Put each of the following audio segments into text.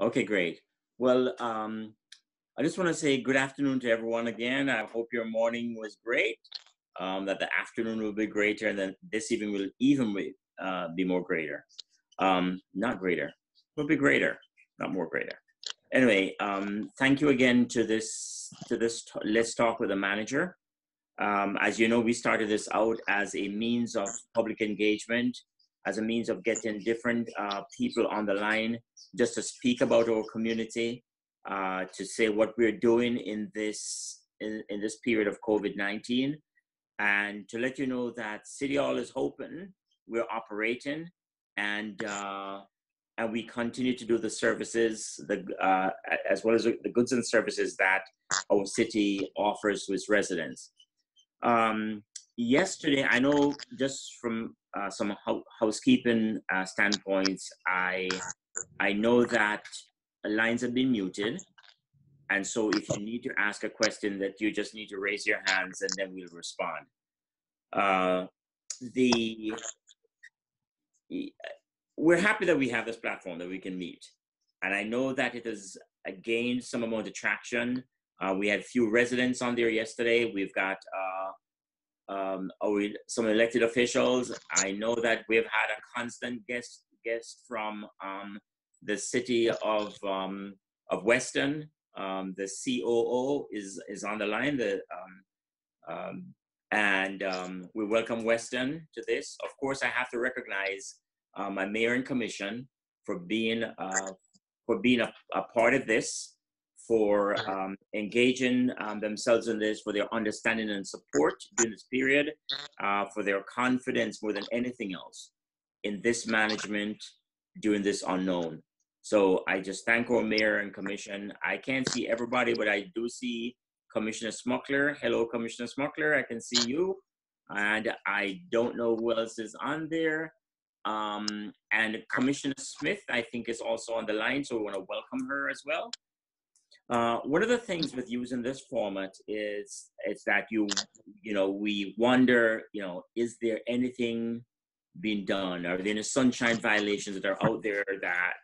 Okay, great. Well, I just want to say good afternoon to everyone again. I hope your morning was great, that the afternoon will be greater, and then this evening will even be more greater. Not greater, will be greater, not more greater. Anyway, thank you again to Let's Talk with a Manager. As you know, we started this out as a means of public engagement, as a means of getting different people on the line just to speak about our community, to say what we're doing in this period of COVID-19, and to let you know that City Hall is open, we're operating, and we continue to do the services, as well as the goods and services that our city offers to its residents. Yesterday, I know just from some housekeeping standpoints, I know that lines have been muted. And so if you need to ask a question, that you just need to raise your hands and then we'll respond. We're happy that we have this platform that we can meet. And I know that it has gained some amount of traction. We had few residents on there yesterday. We've got some elected officials. I know that we've had a constant guest from the city of Weston. The COO is on the line. We welcome Weston to this. Of course, I have to recognize my mayor and commission for being a part of this, for engaging themselves in this, for their understanding and support during this period, for their confidence more than anything else in this management during this unknown. So I just thank our mayor and commission. I can't see everybody, but I do see Commissioner Smuckler. Hello, Commissioner Smuckler, I can see you. And I don't know who else is on there. And Commissioner Smith, I think, is also on the line, so we want to welcome her as well. One of the things with using this format is that we wonder, is there anything being done? Are there any sunshine violations that are out there that,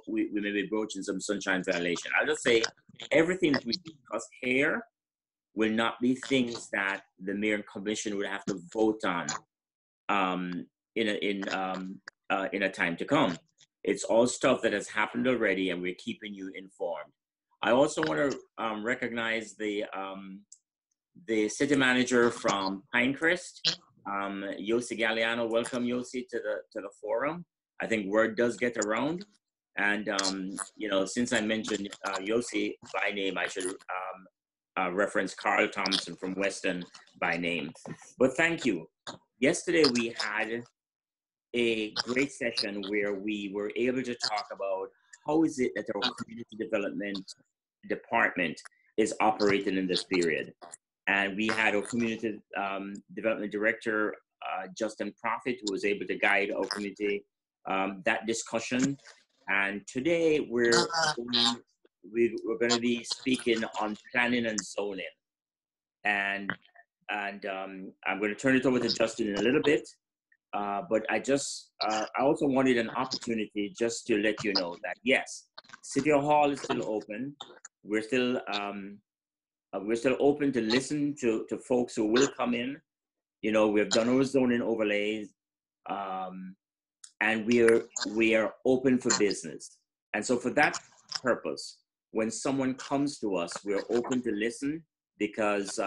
we may be broaching some sunshine violation? I'll just say everything that we discuss here will not be things that the mayor and commission would have to vote on in a time to come. It's all stuff that has happened already, and we're keeping you informed. I also want to recognize the city manager from Pinecrest, Yossi Galliano. Welcome, Yossi, to the forum. I think word does get around, and since I mentioned Yossi by name, I should reference Carl Thompson from Weston by name. But thank you. Yesterday we had a great session where we were able to talk about how is it that our community development department is operating in this period. And we had our community development director, Justin Profit, who was able to guide our community that discussion. And today we're going to be speaking on planning and zoning. And I'm going to turn it over to Justin in a little bit. But I also wanted an opportunity just to let you know that yes, City Hall is still open. We're still open to listen to folks who will come in. We've done our zoning overlays, and we are open for business. And so for that purpose, when someone comes to us, we're open to listen, because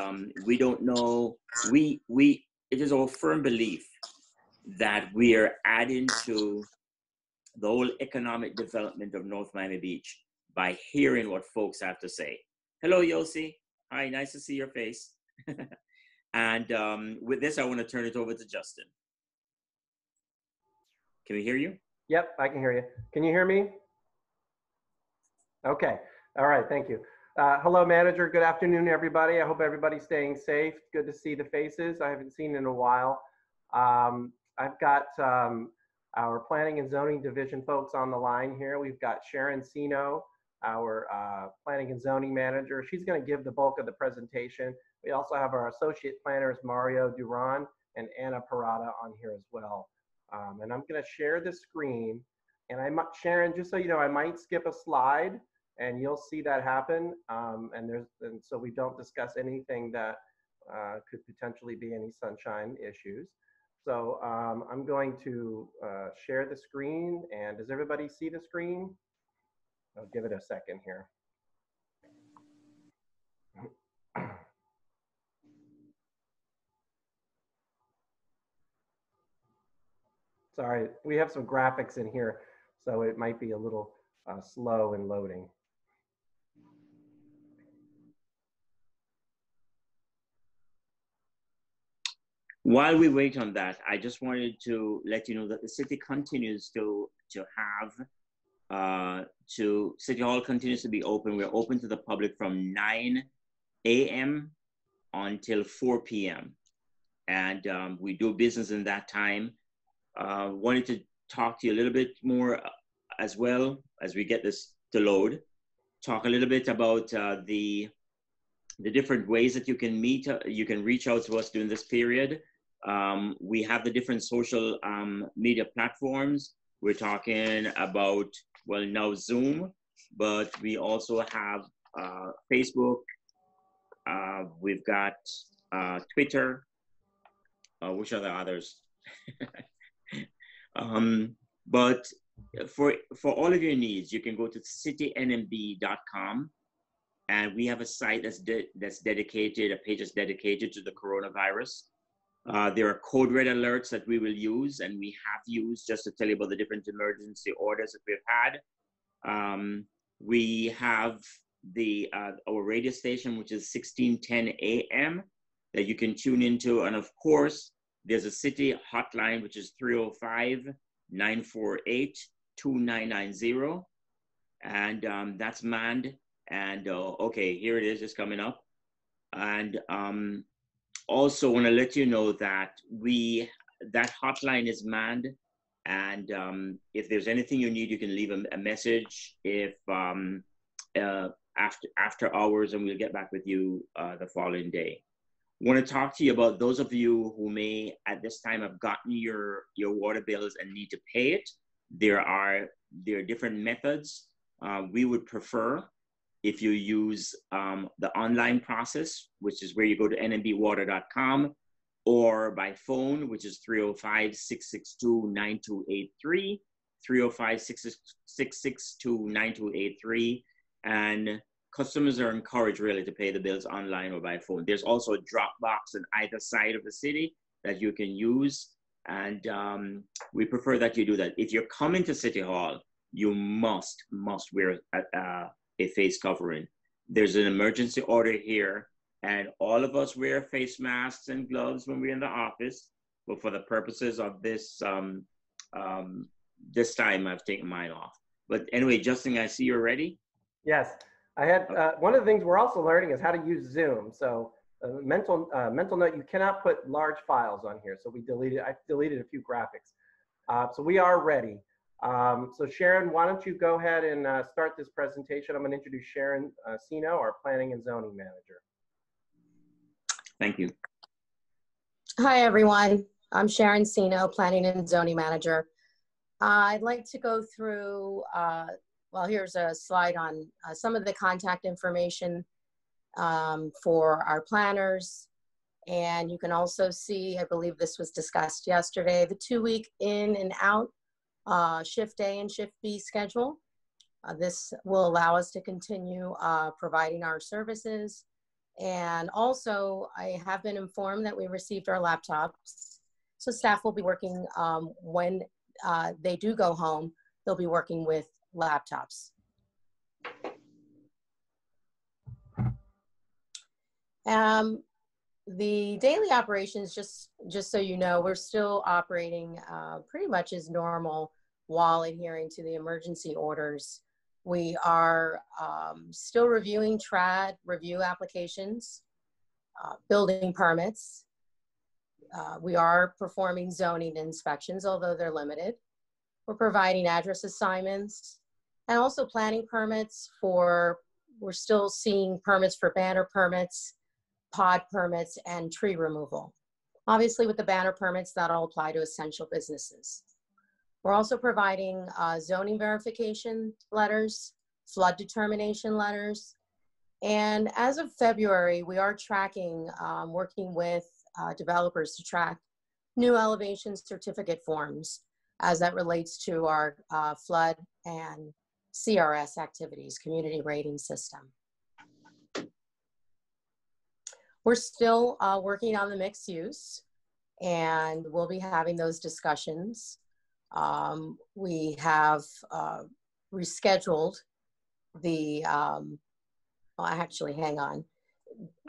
we don't know. It is our firm belief that we are adding to the whole economic development of North Miami Beach by hearing what folks have to say. Hello, Yossi. Hi, nice to see your face. And with this, I want to turn it over to Justin. Can we hear you? Yep, I can hear you. Can you hear me? Okay. All right, thank you. Hello, manager. Good afternoon, everybody. I hope everybody's staying safe. Good to see the faces I haven't seen in a while. I've got our planning and zoning division folks on the line here. We've got Sharon Sino, our planning and zoning manager. She's going to give the bulk of the presentation. We also have our associate planners, Mario Duran and Anna Parada, on here as well. And I'm going to share the screen. And Sharon, just so you know, I might skip a slide and you'll see that happen. And so we don't discuss anything that could potentially be any sunshine issues. So I'm going to share the screen, and does everybody see the screen? I'll give it a second here. Sorry, we have some graphics in here, so it might be a little slow in loading. While we wait on that, I just wanted to let you know that the city continues to have, City Hall continues to be open. We're open to the public from 9 a.m. until 4 p.m. And we do business in that time. Wanted to talk to you a little bit more as well as we get this to load. Talk a little bit about the different ways that you can you can reach out to us during this period. We have the different social media platforms. We're talking about, well, now Zoom, but we also have Facebook. We've got Twitter. Which are the others? But for all of your needs, you can go to citynmb.com, and we have a site that's dedicated, a page that's dedicated to the coronavirus. There are code red alerts that we will use, and we have used, just to tell you about the different emergency orders that we've had. We have our radio station, which is 1610 AM, that you can tune into. And of course, there's a city hotline, which is 305-948-2990. And that's manned. And okay, here it is, it's coming up. And also want to let you know that that hotline is manned. And if there's anything you need, you can leave a message if after hours, and we'll get back with you the following day. Want to talk to you about those of you who may at this time have gotten your water bills and need to pay it. There are different methods. We would prefer if you use the online process, which is where you go to nmbwater.com, or by phone, which is 305-662-9283, 305-662-9283. And customers are encouraged really to pay the bills online or by phone. There's also a drop box on either side of the city that you can use. And we prefer that you do that. If you're coming to City Hall, you must wear a face covering. There's an emergency order here, and all of us wear face masks and gloves when we're in the office. But for the purposes of this, this time I've taken mine off. But anyway, Justin, I see you're ready. Yes. I had one of the things we're also learning is how to use Zoom. So mental note, you cannot put large files on here. So I deleted a few graphics. So we are ready. So Sharon, why don't you go ahead and start this presentation. I'm going to introduce Sharon Sino, our Planning and Zoning Manager. Thank you. Hi, everyone. I'm Sharon Sino, Planning and Zoning Manager. I'd like to go through well, here's a slide on some of the contact information for our planners. And you can also see, I believe this was discussed yesterday, the 2-week in and out shift A and shift B schedule. This will allow us to continue providing our services. And also, I have been informed that we received our laptops. So staff will be working when they do go home, they'll be working with laptops. The daily operations, just so you know, we're still operating pretty much as normal while adhering to the emergency orders. We are still reviewing TRAD review applications, building permits. We are performing zoning inspections, although they're limited. We're providing address assignments and also planning permits we're still seeing permits for banner permits, pod permits, and tree removal. Obviously with the banner permits, that all apply to essential businesses. We're also providing zoning verification letters, flood determination letters. And as of February, we are tracking, working with developers to track new elevation certificate forms as that relates to our flood and CRS activities, community rating system. We're still working on the mixed use, and we'll be having those discussions. We have rescheduled the, well, actually, hang on.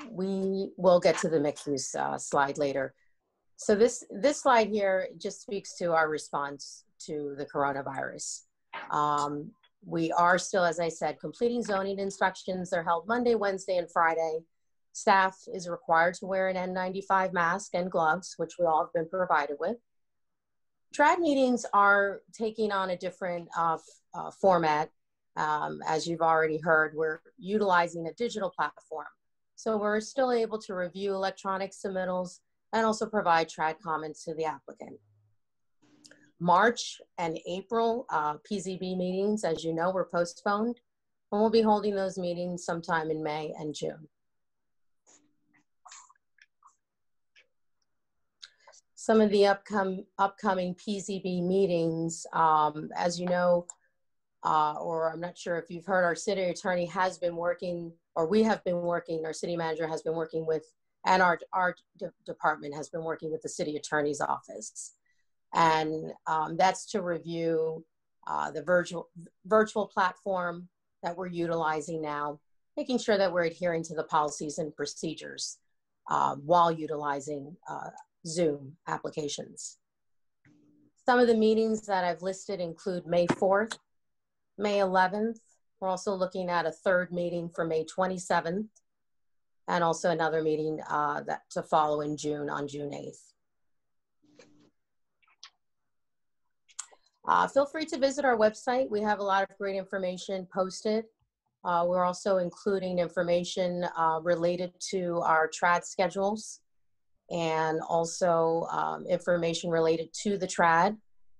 We will get to the mixed use slide later. So this slide here just speaks to our response to the coronavirus. We are still, as I said, completing zoning inspections. They're held Monday, Wednesday, and Friday. Staff is required to wear an N95 mask and gloves, which we all have been provided with. TRAD meetings are taking on a different format. As you've already heard, we're utilizing a digital platform. So we're still able to review electronic submittals and also provide TRAD comments to the applicant. March and April PZB meetings, as you know, were postponed, and we'll be holding those meetings sometime in May and June. Some of the upcoming PZB meetings, as you know, or I'm not sure if you've heard, our city attorney has been working, or we have been working, our city manager has been working with, and our department has been working with the city attorney's office. And that's to review the virtual platform that we're utilizing now, making sure that we're adhering to the policies and procedures while utilizing Zoom applications. Some of the meetings that I've listed include May 4th, May 11th. We're also looking at a third meeting for May 27th, and also another meeting that to follow in June on June 8th. Feel free to visit our website. We have a lot of great information posted. We're also including information related to our TRAD schedules, and also information related to the TRAD.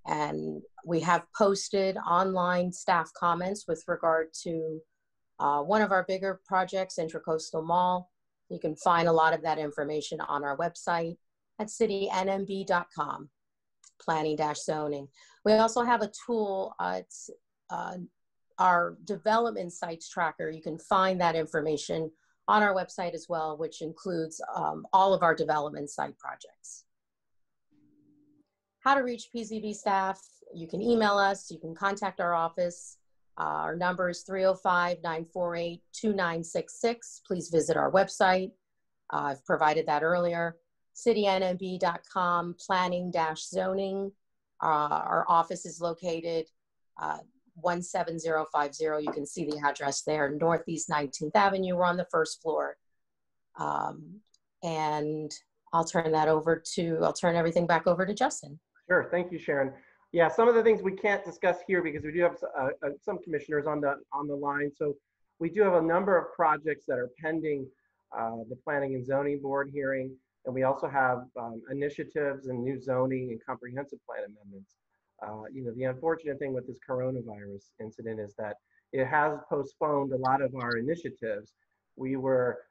And we have posted online staff comments with regard to one of our bigger projects, Intracoastal Mall. You can find a lot of that information on our website at citynmb.com, planning-zoning. We also have a tool, it's our development sites tracker. You can find that information on our website as well, which includes all of our development site projects. How to reach PZB staff, you can email us, you can contact our office. Our number is 305-948-2966. Please visit our website. I've provided that earlier. citynmb.com, planning-zoning. Our office is located 17050. You can see the address there, Northeast 19th Avenue. We're on the first floor. And I'll turn everything back over to Justin. Sure, thank you, Sharon. Yeah, some of the things we can't discuss here because we do have some commissioners on the line. So we do have a number of projects that are pending the Planning and Zoning Board hearing, and we also have initiatives and new zoning and comprehensive plan amendments. You know, the unfortunate thing with this coronavirus incident is that it has postponed a lot of our initiatives we were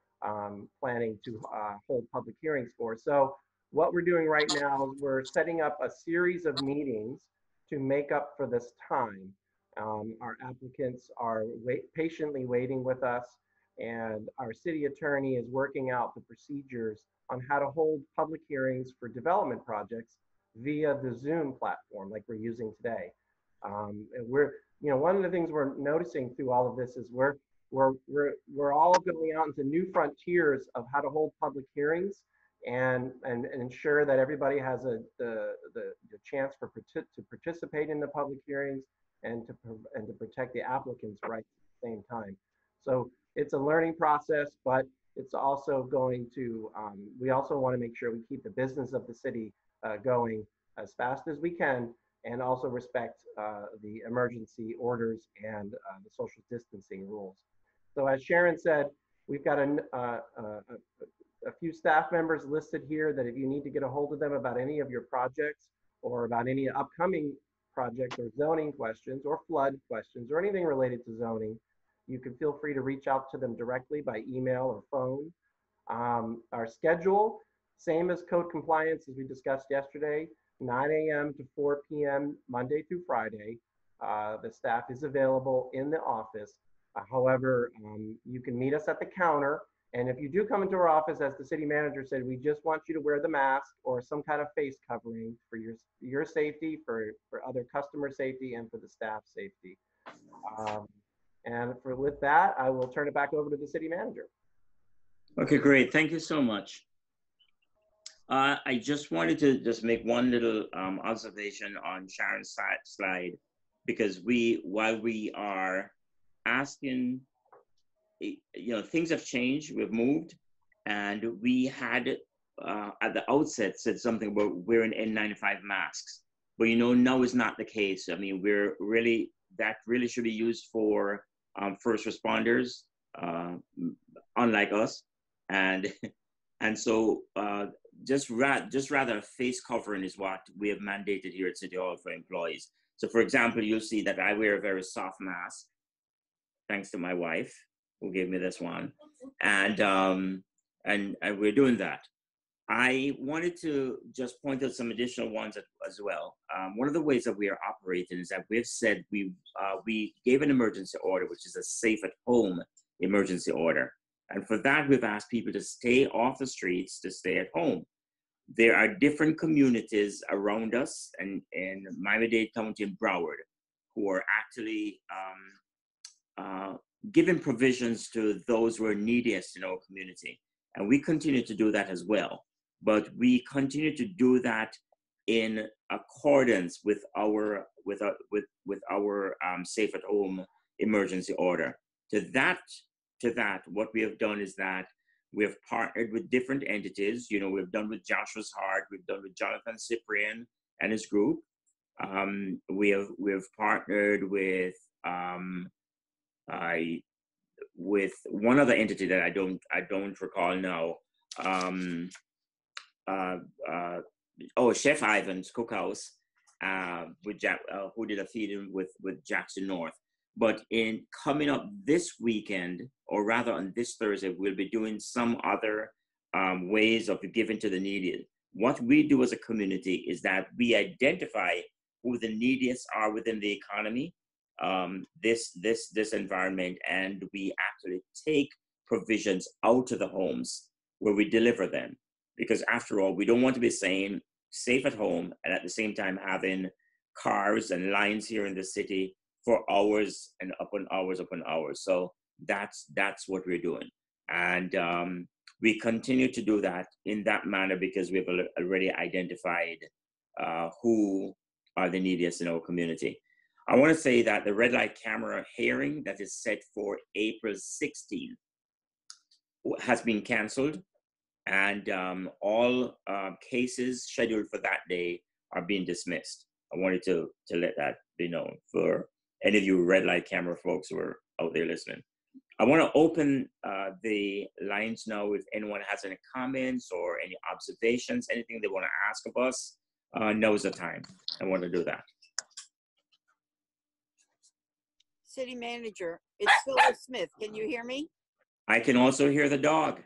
planning to hold public hearings for. So what we're doing right now is we're setting up a series of meetings to make up for this time. Our applicants are patiently waiting with us, and our city attorney is working out the procedures on how to hold public hearings for development projects via the Zoom platform like we're using today. And we're, you know, one of the things we're noticing through all of this is we're all going out into new frontiers of how to hold public hearings and ensure that everybody has the chance to participate in the public hearings and to protect the applicants' rights at the same time. So it's a learning process, but it's also going to, we also want to make sure we keep the business of the city going as fast as we can, and also respect the emergency orders and the social distancing rules. So as Sharon said, we've got a few staff members listed here that if you need to get a hold of them about any of your projects or about any upcoming project or zoning questions or flood questions or anything related to zoning, you can feel free to reach out to them directly by email or phone. Our schedule, same as code compliance as we discussed yesterday, 9 a.m. to 4 p.m. Monday through Friday. The staff is available in the office. However, you can meet us at the counter. And if you do come into our office, as the city manager said, we just want you to wear the mask or some kind of face covering for your safety, for other customer safety, and for the staff safety. With that, I will turn it back over to the city manager. Okay, great. Thank you so much. I just wanted to just make one little observation on Sharon's slide, because while we are asking, things have changed, we've moved, and we had at the outset said something about wearing N95 masks, but now is not the case. I mean, that really should be used for first responders, unlike us, and so just rather a face covering is what we have mandated here at City Hall for employees. So, for example, you'll see that I wear a very soft mask, thanks to my wife, who gave me this one, and we're doing that. I wanted to just point out some additional ones as well. One of the ways that we are operating is that we've said we gave an emergency order, which is a safe at home emergency order. And for that, we've asked people to stay off the streets, to stay at home. There are different communities around us and in Miami-Dade County and Broward who are actually giving provisions to those who are neediest in our community. And we continue to do that as well. But we continue to do that in accordance with our safe at home emergency order. To that, what we have done is that we have partnered with different entities. We've done with Joshua's Heart, we've done with Jonathan Cyprian and his group. We've partnered with one other entity that I don't recall now. Chef Ivan's Cookhouse, who did a feeding with Jackson North. But in coming up this weekend, or rather on this Thursday, we'll be doing some other ways of giving to the needy. What we do as a community is that we identify who the neediest are within the economy, this environment, and we actually take provisions out to the homes where we deliver them. Because after all, we don't want to be saying safe at home and at the same time having cars and lines here in the city for hours and upon hours upon hours. So that's what we're doing. And we continue to do that in that manner because we've already identified who are the neediest in our community. I want to say that the red light camera hearing that is set for April 16th has been canceled, and all cases scheduled for that day are being dismissed. I wanted to let that be known for any of you red light camera folks who are out there listening. I want to open the lines now if anyone has any comments or any observations, anything they want to ask of us. Now's the time. I want to do that. City Manager, it's Phyllis Smith. Can you hear me? I can also hear the dog.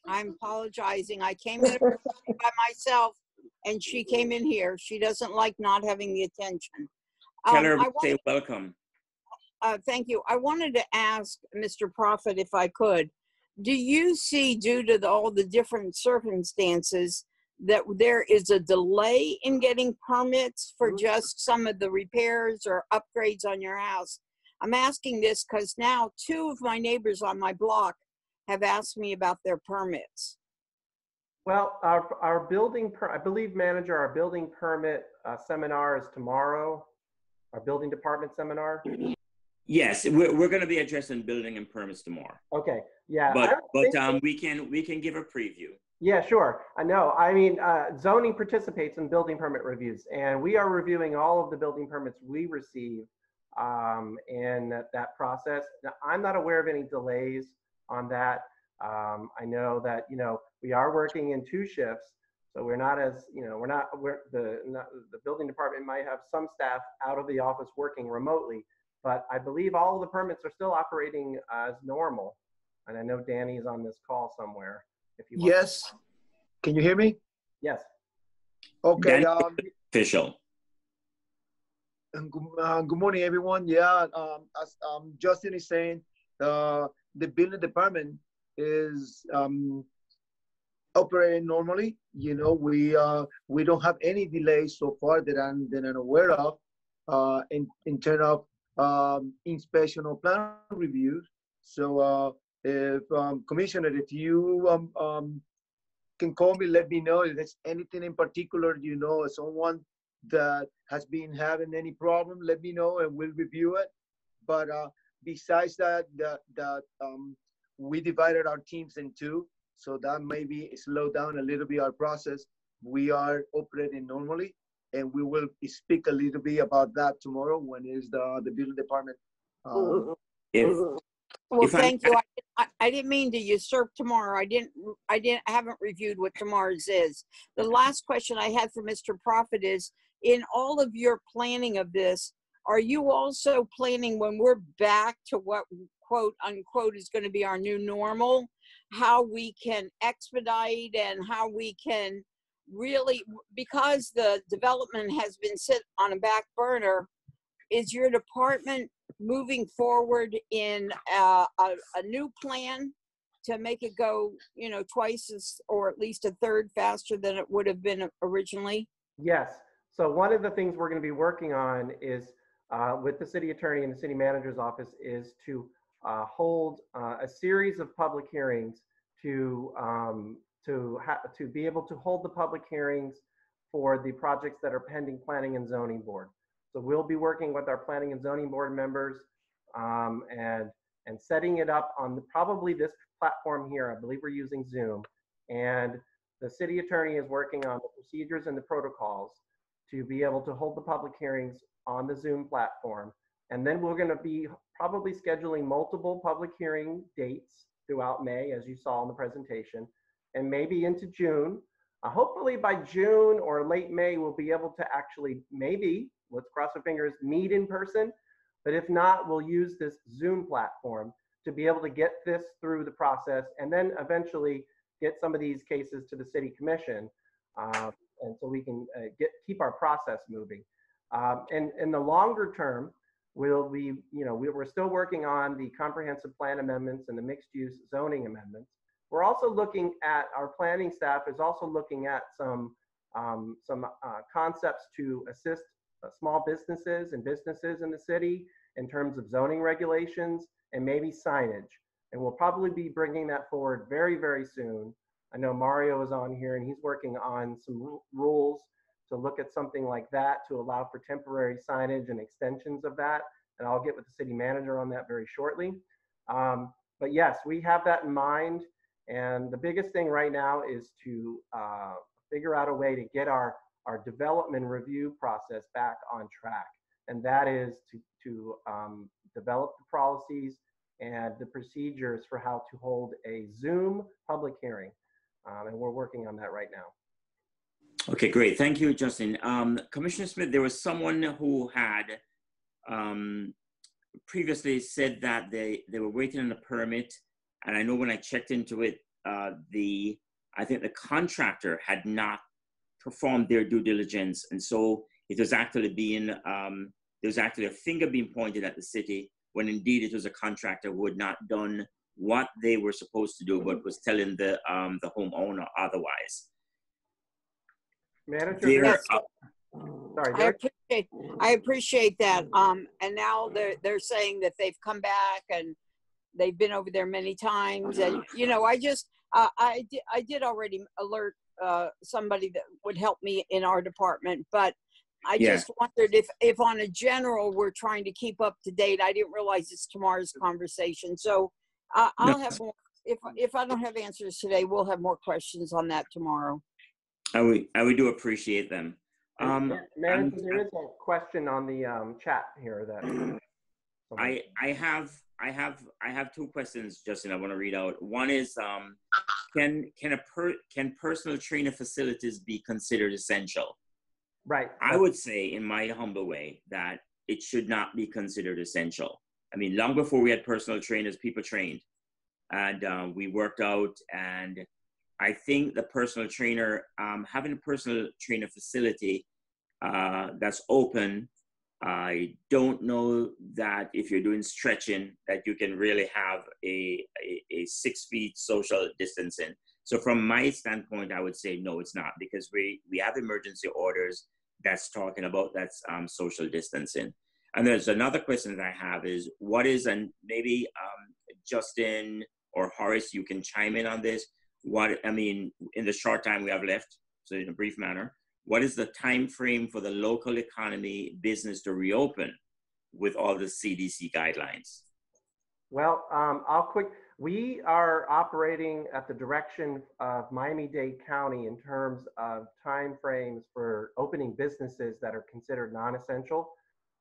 I'm apologizing. I came in by myself and she came in here. She doesn't like not having the attention. Tell her say welcome. Thank you. I wanted to ask Mr. Prophet, if I could, do you see, due to all the different circumstances, that there is a delay in getting permits for just some of the repairs or upgrades on your house? I'm asking this because now 2 of my neighbors on my block have asked me about their permits. Well, our building, I believe, manager, our building permit seminar is tomorrow. Our building department seminar. Yes, we're going to be addressing building and permits tomorrow. Okay, yeah. But we can give a preview. Yeah, sure. I know. I mean, zoning participates in building permit reviews, and we are reviewing all of the building permits we receive in that process. Now, I'm not aware of any delays on that. I know that we are working in 2 shifts, So we're not as, the building department might have some staff out of the office working remotely, but I believe all of the permits are still operating as normal. And I know Danny is on this call somewhere. If you want. Yes. Can you hear me? Yes. Okay. Official. Good morning, everyone. Yeah, as Justin is saying, the building department is operating normally. You know, we don't have any delays so far that I'm aware of in terms of inspection or plan reviews. So if Commissioner, if you can call me, let me know if there's anything in particular, you know, someone that has been having any problem, let me know and we'll review it. But besides that, we divided our teams in two, so that maybe slow down a little bit our process. We are operating normally, and we will speak a little bit about that tomorrow when is the building department. Well, thank you. I didn't mean to usurp tomorrow. I haven't reviewed what tomorrow's is. The last question I had for Mr. Prophet is, in all of your planning of this, are you also planning when we're back to what quote unquote is going to be our new normal, how we can expedite and how we can really, because the development has been sit on a back burner, is your department moving forward in a new plan to make it go, you know, twice as, or at least a third faster than it would have been originally? Yes. So one of the things we're going to be working on is with the city attorney and the city manager's office is to hold a series of public hearings to be able to hold the public hearings for the projects that are pending planning and zoning board. So we'll be working with our planning and zoning board members and setting it up on probably this platform here. I believe we're using Zoom. And the city attorney is working on the procedures and the protocols to be able to hold the public hearings on the Zoom platform. And then we're going to be probably scheduling multiple public hearing dates throughout May, as you saw in the presentation, and maybe into June. Hopefully by June or late May, we'll be able to actually maybe, let's cross our fingers, meet in person. But if not, we'll use this Zoom platform to be able to get this through the process and then eventually get some of these cases to the city commission. And so we can keep our process moving. And in the longer term, we'll be, we're still working on the comprehensive plan amendments and the mixed use zoning amendments. We're also looking at, our planning staff is also looking at some concepts to assist small businesses and businesses in the city in terms of zoning regulations and maybe signage. And we'll probably be bringing that forward very, very soon. I know Mario is on here and he's working on some rules to look at something like that to allow for temporary signage and extensions of that. And I'll get with the city manager on that very shortly. But yes, we have that in mind. And the biggest thing right now is to figure out a way to get our development review process back on track. And that is to develop the policies and the procedures for how to hold a Zoom public hearing. And we're working on that right now. Okay, great. Thank you, Justin. Commissioner Smith, there was someone who had previously said that they were waiting on a permit. And I know when I checked into it, I think the contractor had not performed their due diligence. And so it was actually being, there was actually a finger being pointed at the city when indeed it was a contractor who had not done what they were supposed to do, but was telling the homeowner otherwise. Manager, sorry, I appreciate that. And now they're saying that they've come back and they've been over there many times. And, I did already alert somebody that would help me in our department, but I just wondered if on a general, we're trying to keep up to date. I didn't realize it's tomorrow's conversation. So I'll have more, if I don't have answers today, we'll have more questions on that tomorrow. We do appreciate them. Manager, there is a question on the chat here that I have two questions, Justin, I want to read out. One is can personal trainer facilities be considered essential? Right. I would say, in my humble way, that it should not be considered essential. I mean, long before we had personal trainers, people trained, and we worked out. And I think the personal trainer, having a personal trainer facility that's open, I don't know that if you're doing stretching, that you can really have a 6 feet social distancing. So from my standpoint, I would say no, it's not, because we have emergency orders that's talking about that's social distancing. And there's another question that I have is, what is, and maybe Justin or Horace, you can chime in on this. What, I mean, in the short time we have left, so in a brief manner, what is the time frame for the local economy business to reopen with all the CDC guidelines? Well, we are operating at the direction of Miami-Dade County in terms of timeframes for opening businesses that are considered non-essential.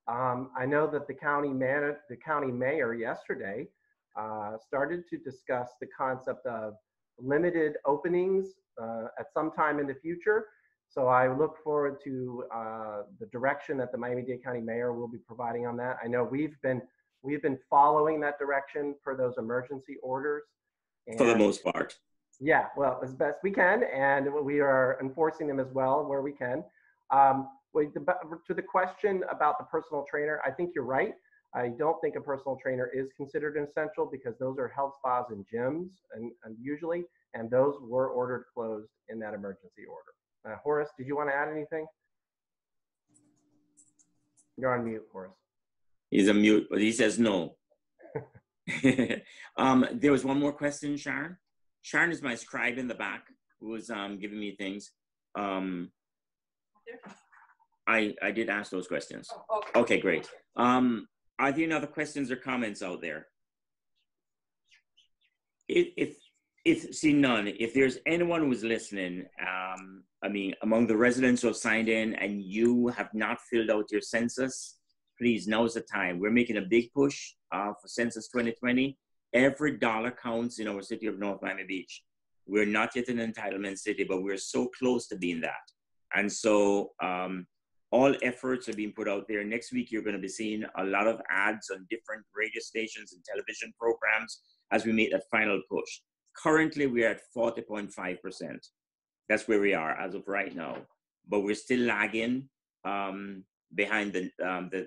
I know that the county mayor yesterday started to discuss the concept of limited openings at some time in the future. So I look forward to the direction that the Miami-Dade County mayor will be providing on that. I know we've been following that direction for those emergency orders. For the most part. Yeah, well, as best we can, and we are enforcing them as well where we can. To the question about the personal trainer, I think you're right. I don't think a personal trainer is considered essential because those are health spas and gyms, and usually, and those were ordered closed in that emergency order. Horace, did you want to add anything? You're on mute, Horace. He's on mute, but he says no. There was one more question, Sharon. Sharon is my scribe in the back who was giving me things. I did ask those questions. Oh, okay. Okay, great. Are there any other questions or comments out there? See none, if there's anyone who's listening, I mean, among the residents who have signed in and you have not filled out your census, please, now's the time. We're making a big push for Census 2020. Every dollar counts in our city of North Miami Beach. We're not yet an entitlement city, but we're so close to being that. And so all efforts are being put out there. Next week, you're going to be seeing a lot of ads on different radio stations and television programs as we make that final push. Currently, we're at 40.5%. That's where we are as of right now. But we're still lagging behind the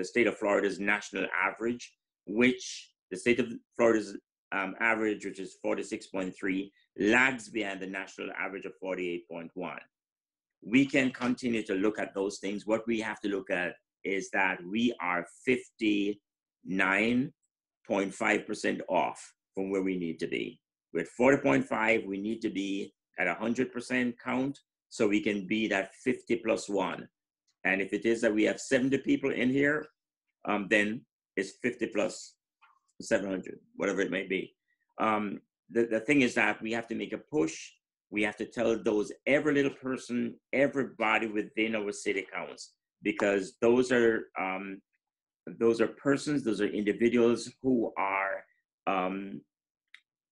state of Florida's national average, which the state of Florida's average, which is 46.3, lags behind the national average of 48.1. We can continue to look at those things. What we have to look at is that we are 59.5% off from where we need to be. We're at 40.5, we need to be at 100% count so we can be that 50 plus 1. And if it is that we have 70 people in here, then it's 50 plus 700, whatever it may be. The thing is that we have to make a push. We have to tell those, every little person, everybody within our city counts, because those are persons, those are individuals who are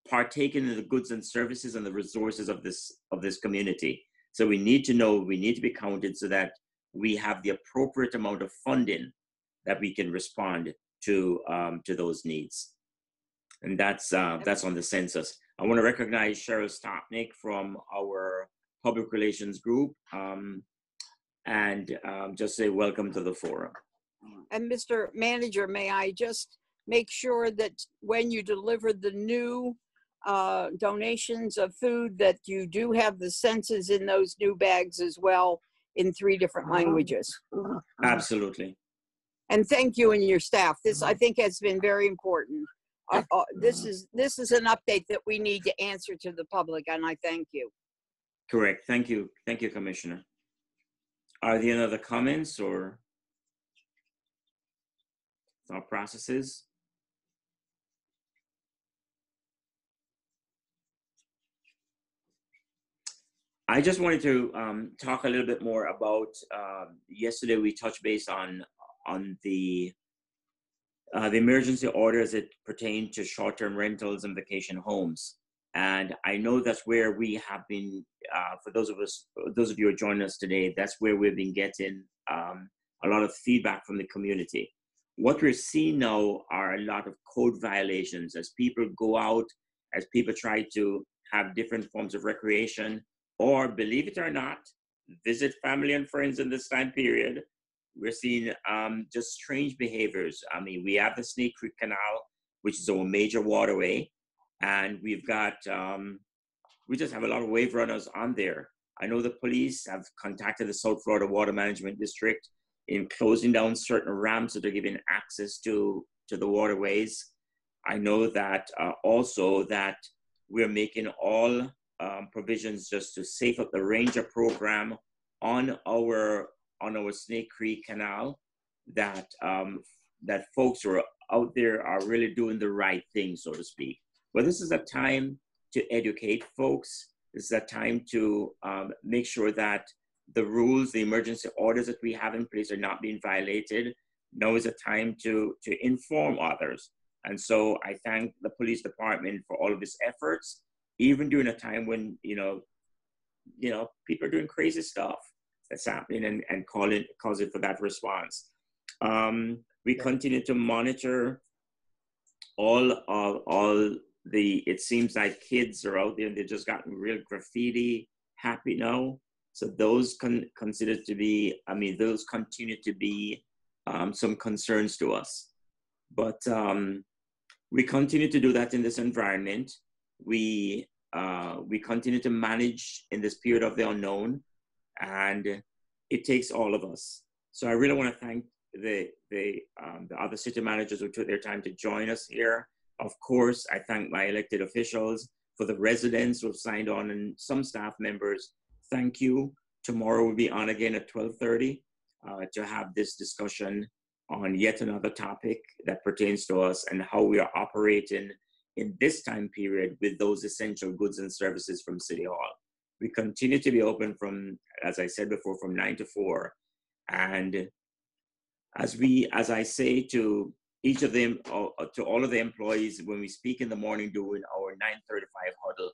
partaking in the goods and services and the resources of this community. So we need to know, we need to be counted so that we have the appropriate amount of funding that we can respond to those needs. And that's on the census. I want to recognize Cheryl Stopnick from our public relations group and just say welcome to the forum. And Mr. Manager, may I just make sure that when you deliver the new donations of food that you do have the census in those new bags as well in 3 different languages? Absolutely. And thank you and your staff. This, I think, has been very important. This is an update that we need to answer to the public, and I thank you. Correct. Thank you. Thank you, Commissioner. Are there any other comments or thought processes? I just wanted to talk a little bit more about, yesterday we touched base on the emergency orders that pertain to short-term rentals and vacation homes. And I know that's where we have been, for those of you who are joining us today, that's where we've been getting a lot of feedback from the community. What we're seeing now are a lot of code violations as people go out, as people try to have different forms of recreation, or believe it or not, visit family and friends in this time period. We're seeing just strange behaviors. I mean, we have the Snake Creek Canal, which is our major waterway, and we've got, we just have a lot of wave runners on there. I know the police have contacted the South Florida Water Management District in closing down certain ramps that are giving access to the waterways. I know that also that we're making all provisions just to safe up the ranger program on our Snake Creek Canal, that that folks who are out there are really doing the right thing, so to speak. But this is a time to educate folks. This is a time to make sure that the rules, the emergency orders that we have in place are not being violated. Now is a time to inform others. And so I thank the police department for all of its efforts, even during a time when, people are doing crazy stuff that's happening and causing for that response. We continue to monitor it seems like kids are out there and they've just gotten real graffiti happy now. So those continue to be some concerns to us. But we continue to do that in this environment. We continue to manage in this period of the unknown, and it takes all of us. So I really want to thank the other city managers who took their time to join us here. Of course, I thank my elected officials, for the residents who have signed on, and some staff members. Thank you. Tomorrow we'll be on again at 12:30 to have this discussion on yet another topic that pertains to us and how we are operating in this time period with those essential goods and services from City Hall. We continue to be open from, as I said before, from 9 to 4. And as I say to each of them, to all of the employees, when we speak in the morning during our 9:35 huddle,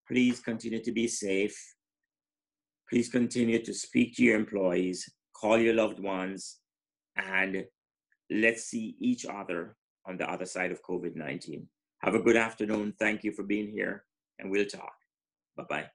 please continue to be safe. Please continue to speak to your employees, call your loved ones, and let's see each other on the other side of COVID-19. Have a good afternoon. Thank you for being here, and we'll talk. Bye-bye.